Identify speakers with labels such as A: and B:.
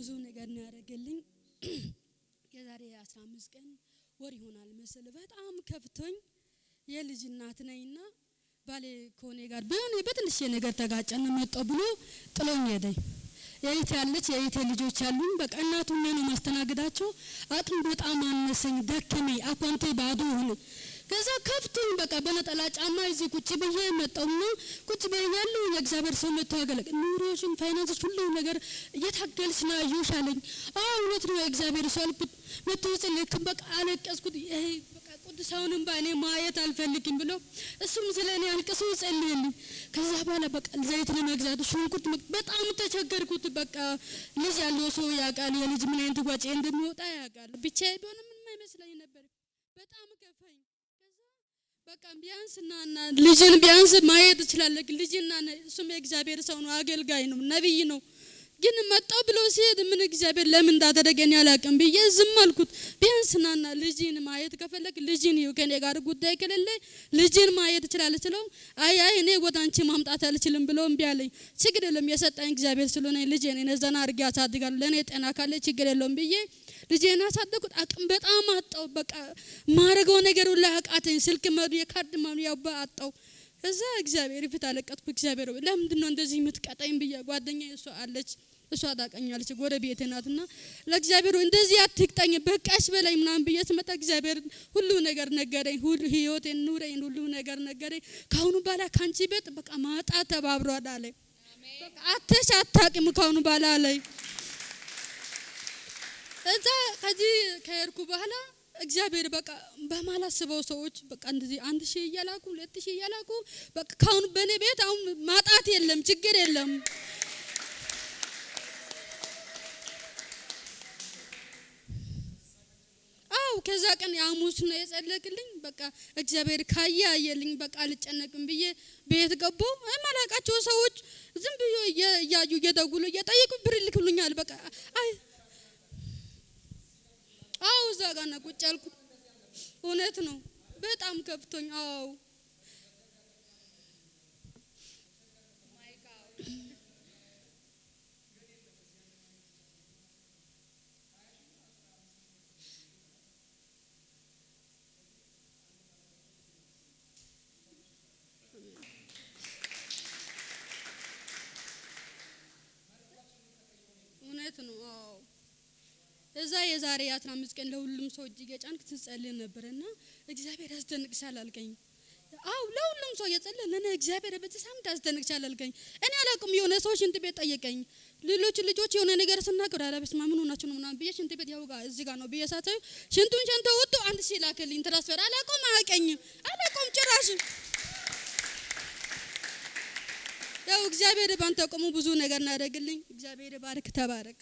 A: ብዙ ነገር ነው ያደረገልኝ። የዛሬ 15 ቀን ወር ይሆናል መሰለ በጣም ከፍቶኝ የልጅ እናት ነኝና ባሌ ኮኔ ጋር በትንሽ ነገር ተጋጨን መጣው ብሎ ጥሎኝ ሄደኝ። የይት ያለች የይት ልጆች አሉኝ። በቃ እናቱን ነው ማስተናገዳቸው። አጥም በጣም አነሰኝ ደከመኝ አቋንቴ ባዶ ሆነ። ከዛ ከፍቶኝ በቃ በነጠላ ጫማ እዚህ ቁጭ ብዬ መጣውና ቁጭ ብያለሁ። የእግዚአብሔር ሰው መጥቶ አገለገ። ኑሮሽን ፋይናንስ ሁሉ ነገር እየታገልሽ ነው አዩሽ አለኝ። እውነት ነው የእግዚአብሔር ሰው አልኩት። መጥቶ ጸለይክ በቃ አለቀስኩት። ይሄ በቃ ቅዱሳውንም ባኔ ማየት አልፈልግም ብሎ እሱም ስለኔ አልቅሶ ጸለየልኝ። ከዛ በኋላ በቃ ዘይት ለመግዛት ሽንኩርት በጣም ተቸገርኩት። በቃ ልጅ ያለው ሰው ያውቃል የልጅ ምን አይነት ወጪ እንደሚወጣ ያውቃል። ብቻዬ ቢሆን ምንም አይመስለኝ ነበር። በጣም ከፋኝ። በቃ ቢያንስና ልጅን ቢያንስ ማየት ይችላል። ልጅና እሱም የእግዚአብሔር ሰው ነው፣ አገልጋይ ነው፣ ነብይ ነው። ግን መጣው ብሎ ሲሄድ ምን እግዚአብሔር ለምን እንዳደረገኝ አላውቅም ብዬ ዝም አልኩት። ቢያንስና ልጅን ማየት ከፈለክ ልጅን ከኔ ጋር ጉዳይ ከሌለ ልጅን ማየት ይችላል ስለው አይ እኔ ወደ አንቺ ማምጣት አልችልም ብሎ እምቢ አለኝ። ችግር የለም የሰጠኝ እግዚአብሔር ስለሆነ ልጅን እኔ ዘና አድርጌ አሳድጋለሁ፣ ለኔ ጤና ካለ ችግር የለውም ብዬ ልጄን አሳደግኩት። አቅም በጣም አጣው። በቃ ማረገው ነገር ሁሉ አቃተኝ። ስልክ መዱ የካርድ ማኑ ያባ አጣው። እዛ እግዚአብሔር ፊት አለቀጥኩ። እግዚአብሔር ለምንድን ነው እንደዚህ የምትቀጣኝ ብዬ ጓደኛዬ እሷ አለች፣ እሷ ታውቀኛለች፣ ጎረቤቴ ናትና ለእግዚአብሔር እንደዚህ አትቅጣኝ በቃሽ በላይ ምናምን ብዬ ስመጣ እግዚአብሔር ሁሉ ነገር ነገረኝ። ሁሉ ህይወቴን ኑሬን ሁሉ ነገር ነገረኝ። ካሁኑ በኋላ ካንቺ ቤት በቃ ማጣት ተባብሯል አለ። በቃ አትሽ አታውቂም ካሁኑ በኋላ አለኝ። እዛ ከዚህ ከሄድኩ በኋላ እግዚአብሔር በቃ በማላስበው ሰዎች በቃ እንደዚህ 1000 እያላኩ 2000 እያላኩ በቃ ካሁን በኔ ቤት አሁን ማጣት የለም ችግር የለም። ከዛ ቀን ያሙስ ነው የጸለቅልኝ። በቃ እግዚአብሔር ካያየልኝ በቃ አልጨነቅም ብዬ ቤት ገባሁ። ማላቃቸው ሰዎች ዝም ብዬ እያዩ እየደውሉ እየጠየቁ ብር ልክሉኛል። በቃ እዛ ጋር ነው ቁጭ ያልኩት። እውነት ነው በጣም ከፍቶኝ። እውነት ነው። እዛ የዛሬ 15 ቀን ለሁሉም ሰው እጅ የጫንክ ትጸልይ ነበርና እግዚአብሔር ያስደንቅሻል አልከኝ። ለሁሉም ሰው የጸለየ ለኔ እግዚአብሔር በተሳምንት ያስደንቅሻል አልከኝ። እኔ አላውቅም። የሆነ ሰው ሽንት ቤት ጠየቀኝ። ሌሎች ልጆች የሆነ ነገር ስናገር አላበስማ ምን ሆናችሁ ነው ምናምን ብዬ ሽንት ቤት ያው ጋር እዚህ ጋር ነው ብዬ ሳታዩ ሽንቱን ሸንቶ ወጥቶ 1000 ላከልኝ ትራንስፈር። አላውቅም ጭራሽ። ያው እግዚአብሔር ባንተ ቆሞ ብዙ ነገር እናደርግልኝ። እግዚአብሔር ባርክ ተባረክ።